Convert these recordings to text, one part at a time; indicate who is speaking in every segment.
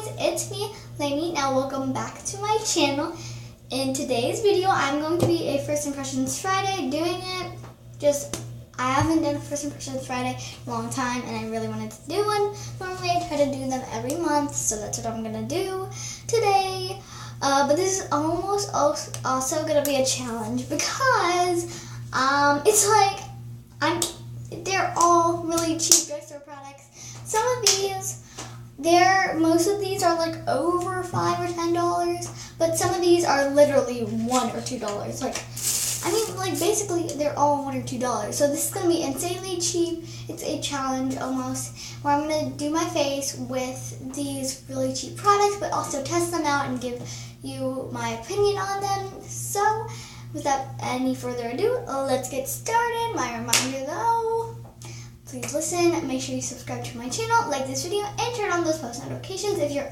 Speaker 1: guys, it's me, Lainey. Now welcome back to my channel. In today's video, I'm going to be a First Impressions Friday doing it. I haven't done a First Impressions Friday in a long time and I really wanted to do one. Normally I try to do them every month, so that's what I'm going to do today. But this is almost also going to be a challenge because it's like, they're all really cheap drugstore products. Some of these, most of these are like over $5 or $10, but some of these are literally $1 or $2. Basically they're all $1 or $2. So this is gonna be insanely cheap. It's a challenge almost, where I'm gonna do my face with these really cheap products, but also test them out and give you my opinion on them. So without any further ado, let's get started. My reminder though, please listen, make sure you subscribe to my channel, like this video, and turn on those post notifications if you're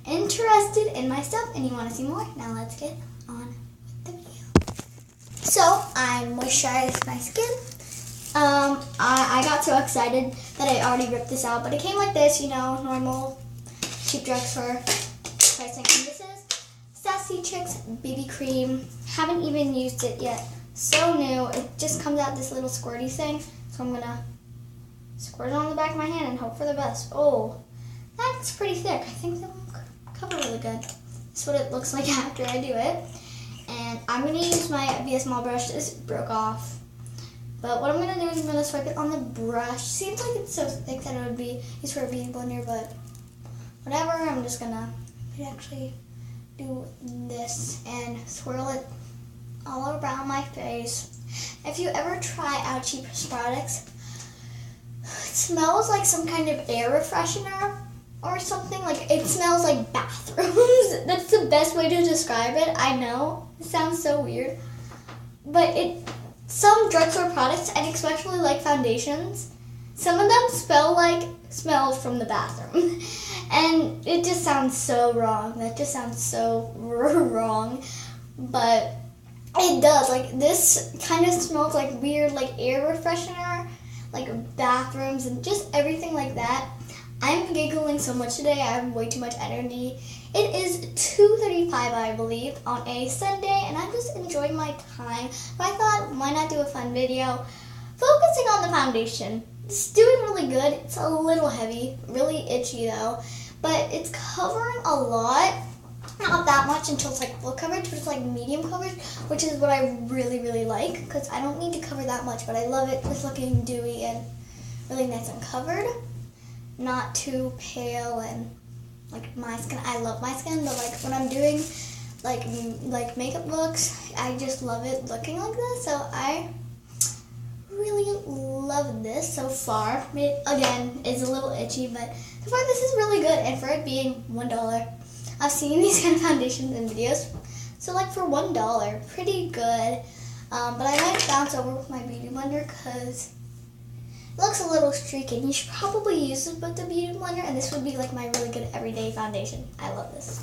Speaker 1: interested in my stuff and you want to see more. Now let's get on with the video. So I moisturized my skin. I got so excited that I already ripped this out, but it came like this, you know, normal cheap drugstore pricing. And this is Sassy Chick's BB cream. Haven't even used it yet. So new. It just comes out this little squirty thing. So I'm gonna squirt it on the back of my hand and hope for the best. Oh, that's pretty thick. I think that will cover really good. That's what it looks like after I do it. And I'm gonna use my VS Small brush. This broke off. But what I'm gonna do is I'm gonna swipe it on the brush. Seems like it's so thick that it would be used for a beauty blender, but whatever. I'm just gonna actually do this and swirl it all around my face. If you ever try out cheap products, it smells like some kind of air refreshener or something. Like, it smells like bathrooms. That's the best way to describe it. I know it sounds so weird, but some drugstore products, and especially like foundations, some of them smells from the bathroom. And it just sounds so wrong. That just sounds so wrong. But it does. Like, this kind of smells like weird, like air refreshener, like bathrooms and just everything like that. I'm giggling so much today. I have way too much energy. It is 2:35, I believe, on a Sunday, and I'm just enjoying my time. But I thought, why not do a fun video focusing on the foundation? It's doing really good. It's a little heavy, really itchy though, but it's covering a lot. Not that much until it's like full coverage, but it's like medium coverage, which is what I really, really like, because I don't need to cover that much, but I love it just looking dewy and really nice and covered. Not too pale and like my skin. I love my skin, but like when I'm doing like makeup looks, I just love it looking like this. So I really love this so far. It, again, is a little itchy, but so far this is really good. And for it being $1, I've seen these kind of foundations in videos. So like for $1, pretty good. But I might bounce over with my beauty blender because it looks a little streaky. You should probably use this with the beauty blender, and this would be like my really good everyday foundation. I love this.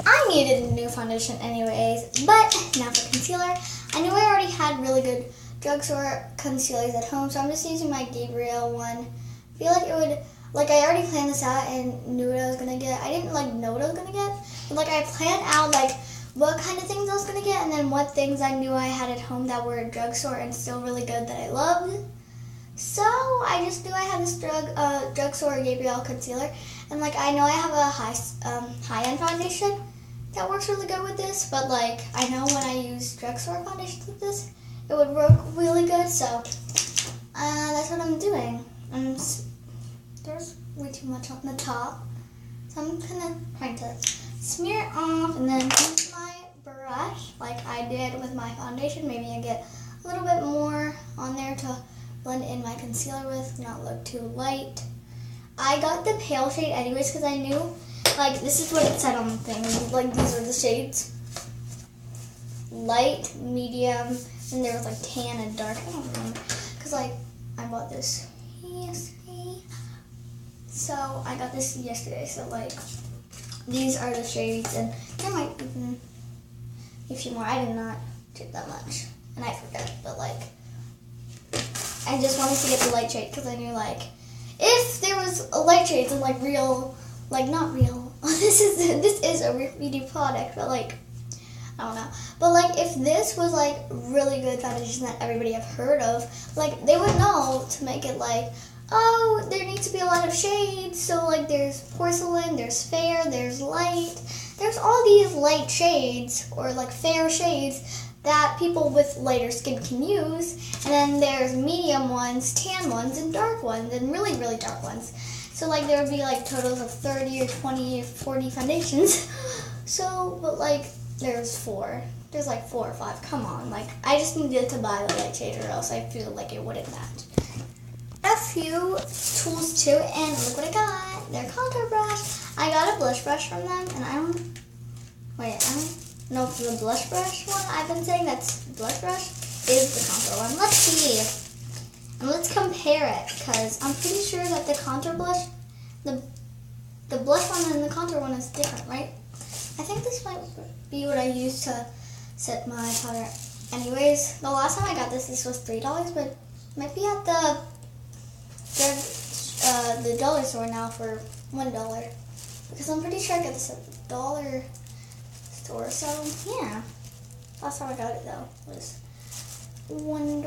Speaker 1: I needed a new foundation anyways, but now for concealer. I knew I already had really good drugstore concealers at home, so I'm just using my Gabriel one. I feel like it would, like I already planned this out and knew what I was going to get. I didn't know what I was going to get, but like I planned out like what kind of things I was going to get and then what things I knew I had at home that were at drugstore and still really good that I loved. So I just knew I had this drugstore Gabriel concealer, and like I know I have a high-end foundation that works really good with this, but like I know when I use drugstore foundations with this, it would work really good, so that's what I'm doing. There's way too much on the top, so I'm kind of trying to smear it off and then use my brush like I did with my foundation. Maybe I get a little bit more on there to blend in my concealer with, not look too light. I got the pale shade anyways because I knew, like, this is what it said on the thing. Like, these are the shades. Light, medium, and there was like tan and dark. I don't remember. Because like I bought this yesterday. So I got this yesterday. So like these are the shades, and there might even be a few more. I did not do that much. And I forgot. But like I just wanted to get the light shade because I knew like if there was a light shades and like real like not real. This is a real beauty product, but like I don't know. But like if this was like really good foundation that everybody have heard of, like they would know to make it like, oh, there needs to be a lot of shades. So like there's porcelain, there's fair, there's light. There's all these light shades or like fair shades that people with lighter skin can use. And then there's medium ones, tan ones, and dark ones, and really, really dark ones. So like there would be like totals of 30 or 20 or 40 foundations. So, but like there's four. There's like 4 or 5. Come on, like I just needed to buy the light shade or else I feel like it wouldn't match. A few tools too, and look what I got. Their contour brush. I got a blush brush from them, and I don't know if the blush brush one I've been saying that's blush brush is the contour one. Let's see. And let's compare it, because I'm pretty sure that the contour blush, the blush one and the contour one is different, right? I think this might be what I use to set my powder. Anyways, the last time I got this was $3, but it might be at the dollar store now for $1. Because I'm pretty sure I got this at the dollar store. So yeah, last time I got it though was $1.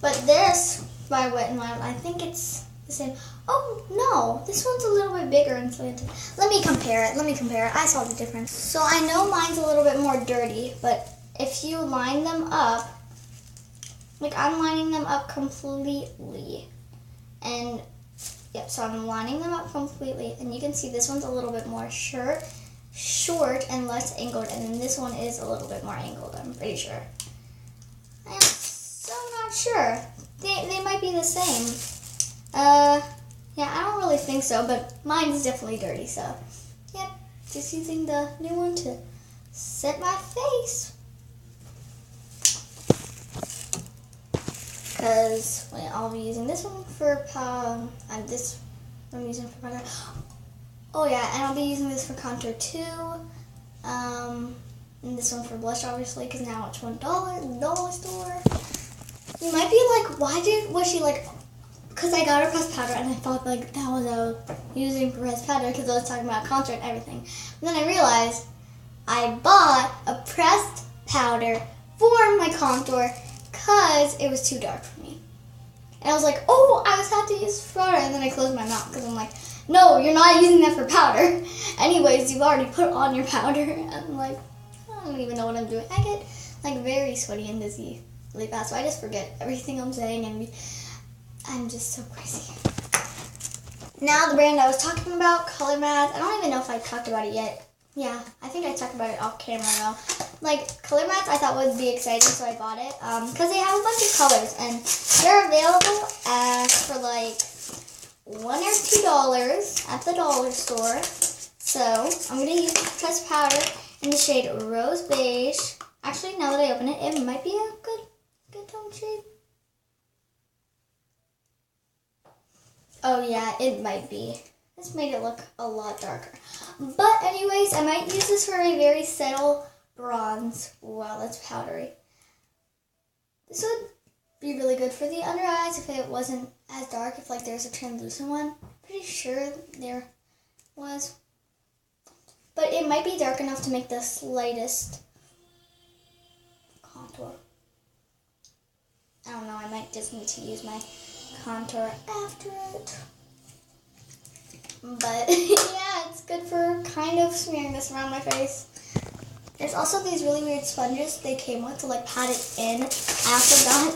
Speaker 1: But this by Wet n Wild, I think it's the same. Oh no, this one's a little bit bigger and slanted. Let me compare it. I saw the difference. So I know mine's a little bit more dirty, but if you line them up, like I'm lining them up completely, and yep, so I'm lining them up completely, and you can see this one's a little bit more short and less angled, and then this one is a little bit more angled, I'm pretty sure. I'm so not sure. They might be the same. Yeah, I don't really think so, but mine's definitely dirty, so yep, just using the new one to set my face. Because I'll be using this one for and this I'm using for powder. Oh yeah, and I'll be using this for contour too. And this one for blush, obviously, because now it's $1 at the dollar store. You might be like, was she like? Because I got her pressed powder, and I thought like that was using pressed powder because I was talking about contour and everything. And then I realized I bought a pressed powder for my contour because it was too dark for me. And I was like, oh, I was have to use powder, and then I closed my mouth because I'm like, no, you're not using that for powder. Anyways, you've already put on your powder. And I'm like, I don't even know what I'm doing. I get like very sweaty and dizzy really fast, so I just forget everything I'm saying, and I'm just so crazy. Now the brand I was talking about, ColourMattes. I don't even know if I talked about it yet. Yeah, I think I talked about it off camera though. Like ColourMattes, I thought would be exciting, so I bought it because they have a bunch of colors, and they're available for like $1 or $2 at the dollar store. So I'm gonna use pressed powder in the shade Rose Beige. Actually, now that I open it, it might be a good tone shade. Oh yeah, it might be. This made it look a lot darker. But anyways, I might use this for a very subtle bronze while it's powdery. This would be really good for the under eyes if it wasn't as dark, if like there's a translucent one. Pretty sure there was. But it might be dark enough to make the slightest contour. I don't know, I might just need to use my contour after it. But yeah, it's good for kind of smearing this around my face. There's also these really weird sponges they came with to like pat it in. I also got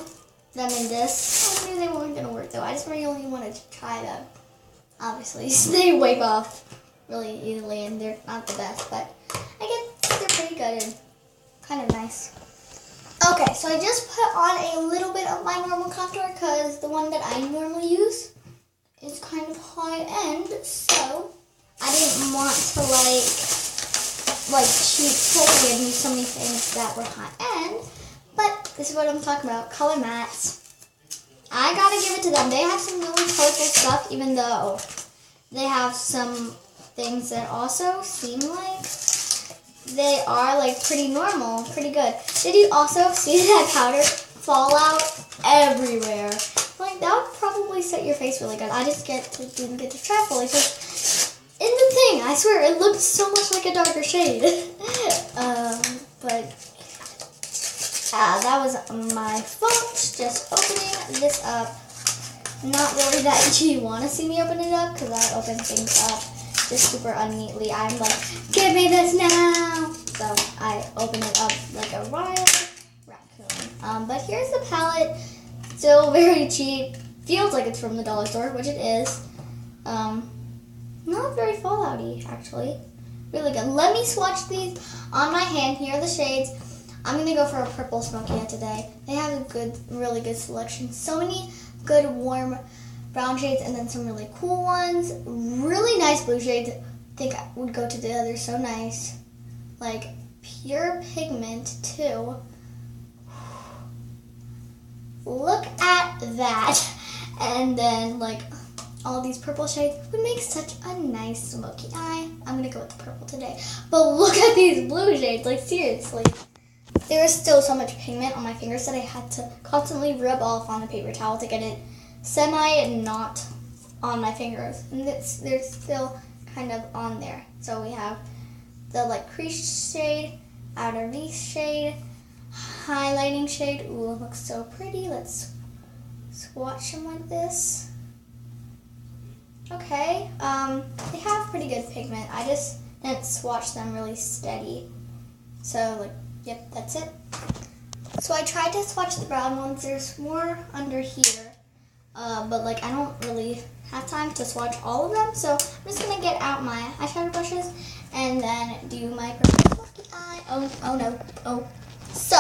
Speaker 1: them in this. I knew they weren't going to work though. I just really wanted to try them. Obviously, they wipe off really easily and they're not the best, but I guess they're pretty good and kind of nice. Okay, so I just put on a little bit of my normal contour because the one that I normally use is kind of high end, so I didn't want to like cheat totally and use so many things that were high end. But this is what I'm talking about, ColourMattes. I gotta give it to them. They have some really colorful stuff, even though they have some things that also seem like they are like pretty normal, pretty good. Did you also see that powder fall out everywhere? Like, that would probably set your face really good. I just didn't get to try fully because in the thing, I swear, it looked so much like a darker shade. But that was my fault. Just opening this up. Not really that you want to see me open it up because I open things up just super unneatly. I'm like, give me this now. So I open it up like a wild raccoon. But here's the palette. Still very cheap. Feels like it's from the dollar store, which it is. Not very fallouty, actually. Really good. Let me swatch these on my hand. Here are the shades. I'm going to go for a purple smoky eye today. They have a really good selection. So many good warm brown shades and then some really cool ones. Really nice blue shades. I think I would go to the other. So nice. Like pure pigment too. Look at that. And then like all these purple shades would make such a nice smoky eye. I'm gonna go with the purple today. But look at these blue shades, like seriously. There is still so much pigment on my fingers that I had to constantly rub off on the paper towel to get it semi-not on my fingers. And they're still kind of on there. So we have the like crease shade, outer V shade, highlighting shade. Ooh, it looks so pretty. Let's swatch them like this. Okay, they have pretty good pigment. I just didn't swatch them really steady. So, like, yep, that's it. So I tried to swatch the brown ones. There's more under here. But, like, I don't really have time to swatch all of them. So I'm just going to get out my eyeshadow brushes and then do my purple smoky eye. Oh, no. Oh. So,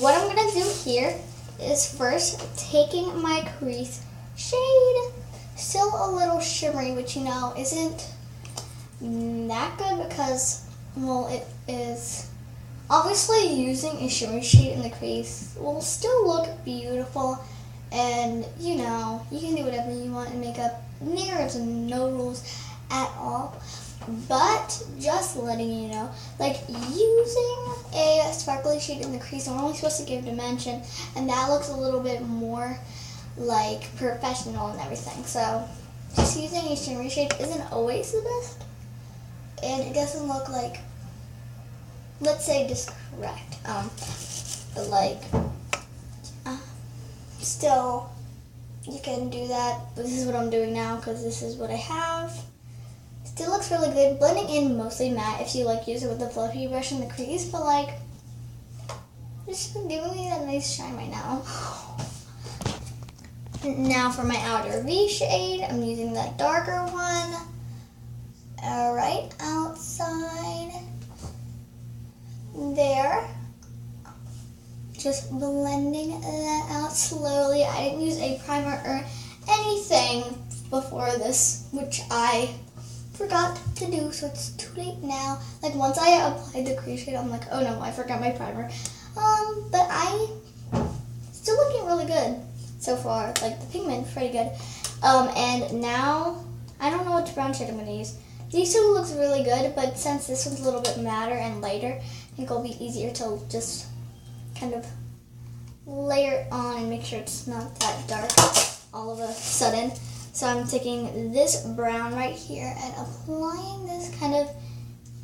Speaker 1: what I'm going to do here is first taking my crease shade. Still a little shimmery, which you know isn't that good because, well, it is obviously using a shimmery shade in the crease will still look beautiful, and you know you can do whatever you want in makeup. There's no rules at all, but just letting you know, like using a sparkly shade in the crease, I'm only supposed to give dimension, and that looks a little bit more like professional and everything. So just using a shimmery shade isn't always the best, and it doesn't look like, let's say, just correct. But like still you can do that. But this is what I'm doing now because this is what I have. Still looks really good. Blending in mostly matte if you like use it with the fluffy brush in the crease, but like it's giving me that nice shine right now. Now for my outer V shade, I'm using that darker one right outside there. Just blending that out slowly. I didn't use a primer or anything before this, which I forgot to do, so it's too late now. Like once I applied the crease shade, I'm like, oh no, I forgot my primer. But I still looking really good. So far, like the pigment, pretty good. And now, I don't know which brown shade I'm going to use. These two looks really good, but since this one's a little bit madder and lighter, I think it'll be easier to just kind of layer it on and make sure it's not that dark all of a sudden. So I'm taking this brown right here and applying this kind of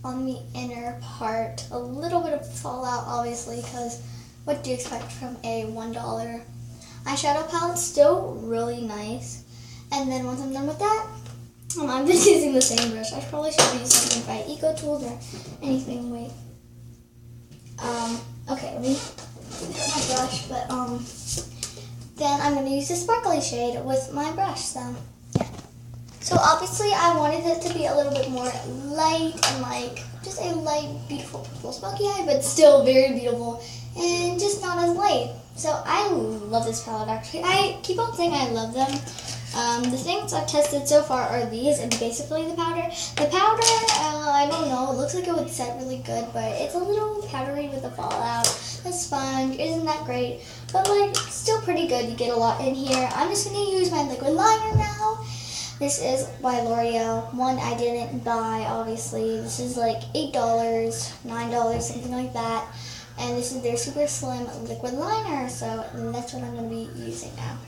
Speaker 1: on the inner part. A little bit of fallout, obviously, because what do you expect from a $1 eyeshadow palette? Still really nice. And then once I'm done with that, I'm just using the same brush. I probably should use something by Eco Tools or anything. Wait. Okay, let me get my brush. But then I'm gonna use the sparkly shade with my brush. So yeah. So obviously I wanted it to be a little bit more light and like just a light, beautiful purple smoky eye, but still very beautiful and just not as light. So I love this palette actually. I keep on saying I love them. The things I've tested so far are these and basically the powder. The powder, I don't know, it looks like it would set really good, but it's a little powdery with the fallout. The sponge isn't that great, but like still pretty good. You get a lot in here. I'm just going to use my liquid liner now. This is by Loreal. One I didn't buy, obviously. This is like $8, $9, something like that. And this is their super slim liquid liner, so that's what I'm going to be using now.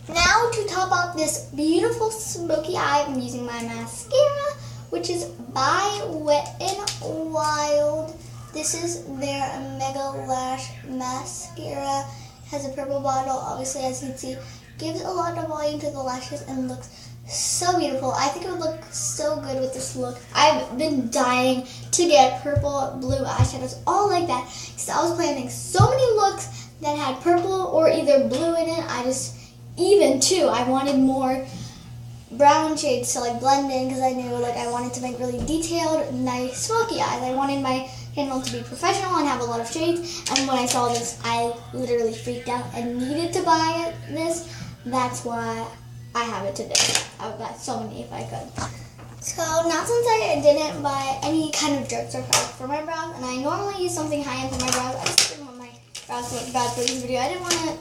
Speaker 1: Now to top off this beautiful smoky eye, I'm using my mascara, which is by Wet n Wild. This is their Mega Lash Mascara. It has a purple bottle, obviously, as you can see. Gives a lot of volume to the lashes and looks so beautiful. I think it would look so good with this look. I've been dying to get purple, blue eyeshadows, all like that. Because I was planning so many looks that had purple or either blue in it. I wanted more brown shades to like blend in, because I knew like I wanted to make really detailed, nice smoky eyes. I wanted my channel to be professional and have a lot of shades. And when I saw this, I literally freaked out and needed to buy this. That's why I have it today. I would buy so many if I could. So now since I didn't buy any kind of drugstore product for my brows, and I normally use something high-end for my brows, I just didn't want my brows to look bad for this video. I didn't want to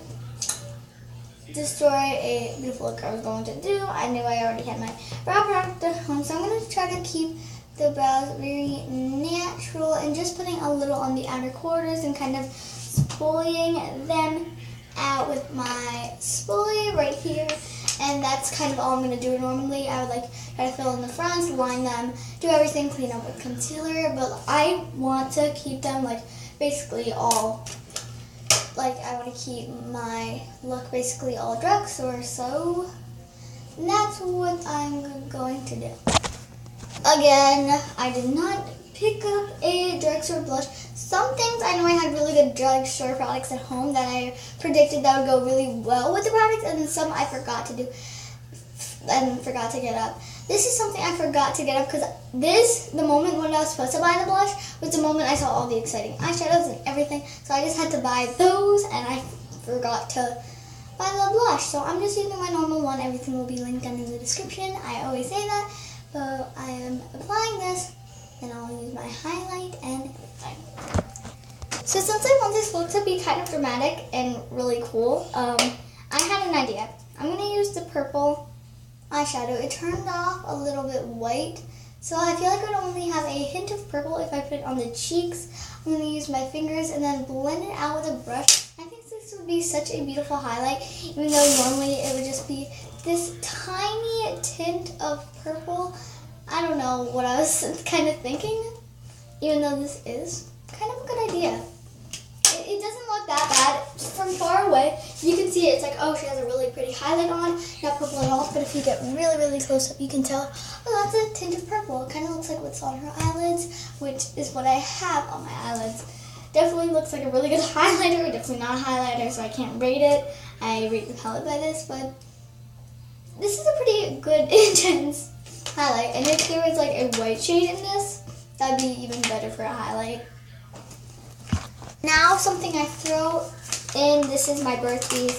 Speaker 1: destroy a beautiful look I was going to do. I knew I already had my brow product at home, so I'm going to try to keep the brows very natural and just putting a little on the outer corners and kind of spoiling them out with my spoolie right here. And that's kind of all I'm going to do normally. I would like try to fill in the fronts, line them, do everything, clean up with concealer, but I want to keep them like basically all, like I want to keep my look basically all drugstore, so that's what I'm going to do. Again, I did not pick up a drugstore blush. Some things I know I had really good drugstore products at home that I predicted that would go really well with the products, and then some I forgot to do and forgot to get up. This is something I forgot to get up because the moment when I was supposed to buy the blush was the moment I saw all the exciting eyeshadows and everything. So I just had to buy those and I forgot to buy the blush. So I'm just using my normal one. Everything will be linked down in the description. I always say that. But I am applying this. And I'll use my highlight and everything. So since I want this look to be kind of dramatic and really cool, I had an idea. I'm going to use the purple eyeshadow. It turned off a little bit white, so I feel like I would only have a hint of purple if I put it on the cheeks. I'm going to use my fingers and then blend it out with a brush. I think this would be such a beautiful highlight, even though normally it would just be this tiny tint of purple. I don't know what I was kind of thinking, even though this is kind of a good idea. It doesn't look that bad. From far away, you can see it. It's like, oh, she has a really pretty highlight on. Not purple at all, but if you get really, really close up, you can tell, oh, that's a tint of purple. It kind of looks like what's on her eyelids, which is what I have on my eyelids. Definitely looks like a really good highlighter. Definitely not a highlighter, so I can't rate it. I rate the palette by this, but this is a pretty good, intense highlight, and if there was like a white shade in this, that'd be even better for a highlight. Now something I throw in, this is my Birthdays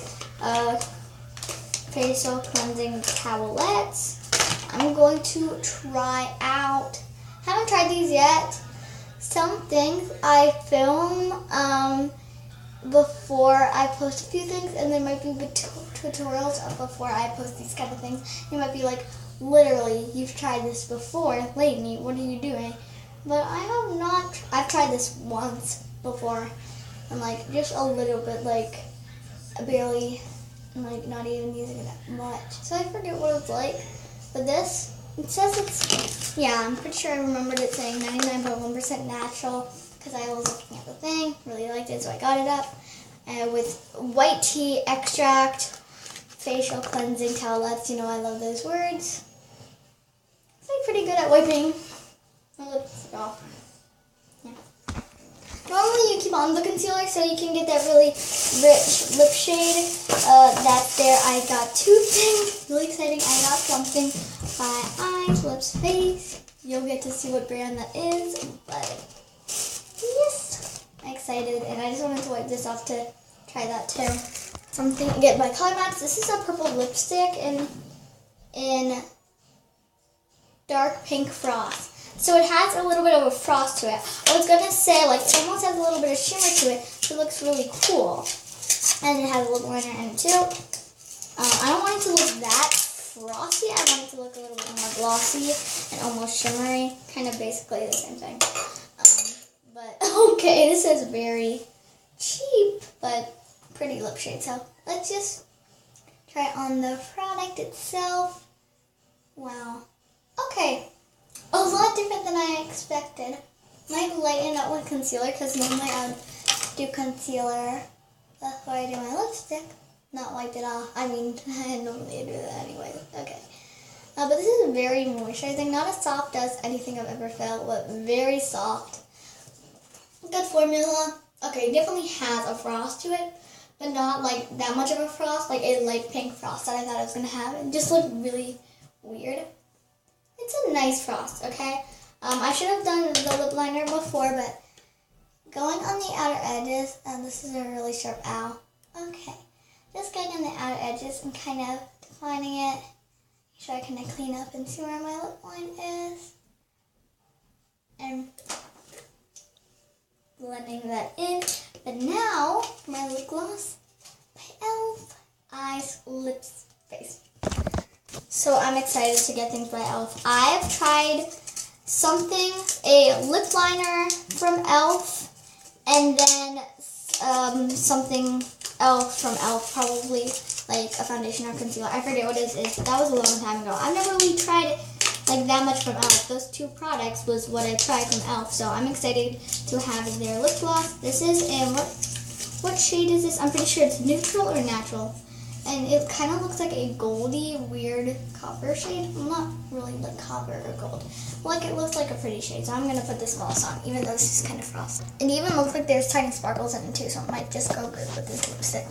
Speaker 1: facial cleansing towelettes. I'm going to try out, haven't tried these yet, some things I film before I post a few things, and there might be tutorials before I post these kind of things. You might be like, literally, you've tried this before, Lainey, what are you doing? But I have not, I've tried this once before, and like, just a little bit, like, barely, like, not even using it that much. So I forget what it's like, but this, it says it's, yeah, I'm pretty sure I remembered it saying 99.1% natural, because I was looking at the thing, really liked it, so I got it up, and with white tea extract, facial cleansing towelettes, you know I love those words. I'm pretty good at wiping my lips off. Yeah. Normally you keep on the concealer so you can get that really rich lip shade. That's there. I got two things. Really exciting. I got something by Eyes, Lips, Face. You'll get to see what brand that is. But yes, I'm excited. And I just wanted to wipe this off to try that too. Something again by ColourMattes. This is a purple lipstick in dark pink frost. So it has a little bit of a frost to it. I was going to say, like, it almost has a little bit of shimmer to it, so it looks really cool. And it has a lip liner in it, too. I don't want it to look that frosty. I want it to look a little bit more glossy and almost shimmery. Kind of basically the same thing. But, okay, this is very cheap, but pretty lip shade. So let's just try on the product itself. Wow. Okay. A lot different than I expected. Might lighten up with concealer because normally I would do concealer before I do my lipstick. Not wipe it off. I mean, I normally do that anyway. Okay. But this is very moisturizing. Not as soft as anything I've ever felt, but very soft. Good formula. Okay, it definitely has a frost to it, but not like that much of a frost, like a light pink frost that I thought I was going to have. It just looked really weird. It's a nice frost, okay? I should have done the lip liner before, but going on the outer edges, and this is a really sharp ow. Okay, just going on the outer edges and kind of defining it. Make sure I kind of clean up and see where my lip line is. And blending that in. But now, for my lip gloss, my e.l.f. Eyes, Lips, Face. So I'm excited to get things by e.l.f. I've tried a lip liner from e.l.f. and then something else from e.l.f. probably like a foundation or concealer. I forget what it is. That was a long time ago. I've never really tried like that much from e.l.f. Those two products was what I tried from e.l.f. So I'm excited to have their lip gloss. This is in what shade is this? I'm pretty sure it's neutral or natural. And it kind of looks like a goldy, weird copper shade. Well, not really like copper or gold. Like it looks like a pretty shade. So I'm going to put this gloss on, even though this is kind of frosty. It even looks like there's tiny sparkles in it too, so it might just go good with this lipstick.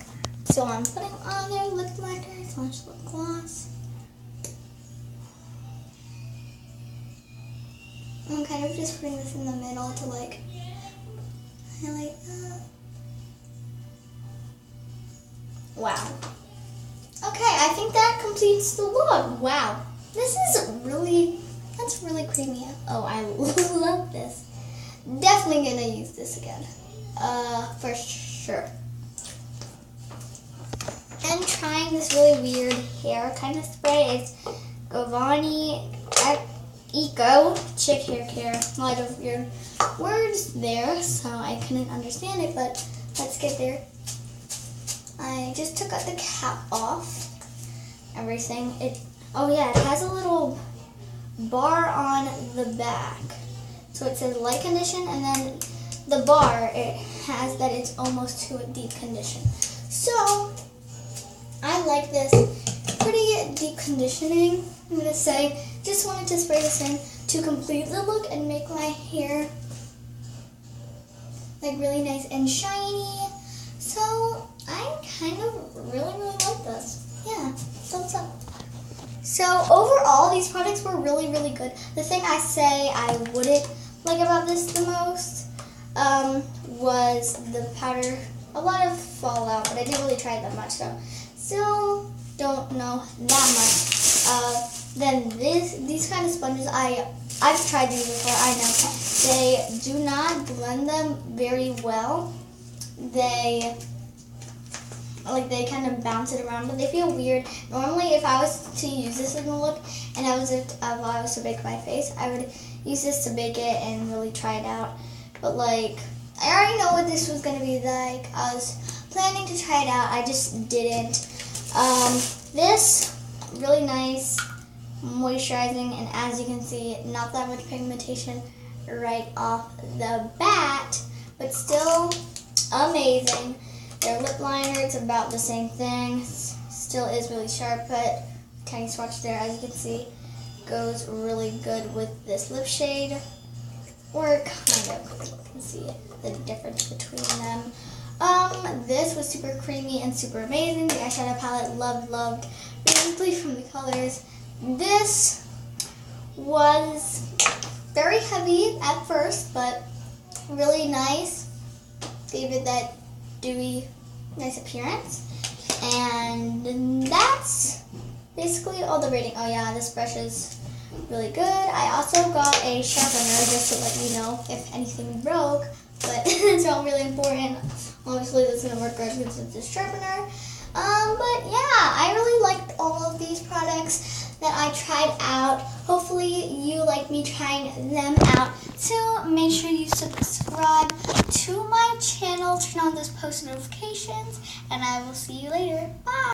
Speaker 1: So I'm putting on their lip liner / lip gloss. I'm kind of just putting this in the middle to like highlight that. Wow. Okay, I think that completes the look. Wow. That's really creamy. Oh, I love this. Definitely gonna use this again. For sure. And trying this really weird hair kind of spray. It's Giovanni Eco Chic Hair Care. A lot of weird words there, so I couldn't understand it, but let's get there. I just took the cap off. Everything. Oh yeah, it has a little bar on the back. So it says light condition, and then the bar, it has that it's almost to a deep condition. So I like this. Pretty deep conditioning, I'm gonna say. Just wanted to spray this in to complete the look and make my hair like really nice and shiny. So I kind of really like this. Yeah, thumbs up. So overall, these products were really good. The thing I say I wouldn't like about this the most was the powder. A lot of fallout, but I didn't really try it that much, so still don't know that much. Then these kind of sponges, I've tried these before. I know they do not blend them very well. They kind of bounce it around, but they feel weird. Normally, if I was to use this in the look, and if I was to bake my face, I would use this to bake it and really try it out. But like, I already know what this was gonna be like. I was planning to try it out. I just didn't. This really nice, moisturizing, and as you can see, not that much pigmentation right off the bat, but still amazing. Their lip liner, it's about the same thing. Still is really sharp, but tiny swatch there, as you can see, goes really good with this lip shade. Or kind of, you can see the difference between them. This was super creamy and super amazing. The eyeshadow palette, loved. Basically from the colors. This was very heavy at first, but really nice. Gave it that dewy, nice appearance. And that's basically all the rating. Oh yeah, this brush is really good. I also got a sharpener just to let you know if anything broke, but it's not really important. Obviously this is gonna work good because it's a sharpener. But yeah, I really liked all of these products that I tried out. Hopefully you like me trying them out. So make sure you subscribe to my channel, turn on those post notifications, and I will see you later. Bye!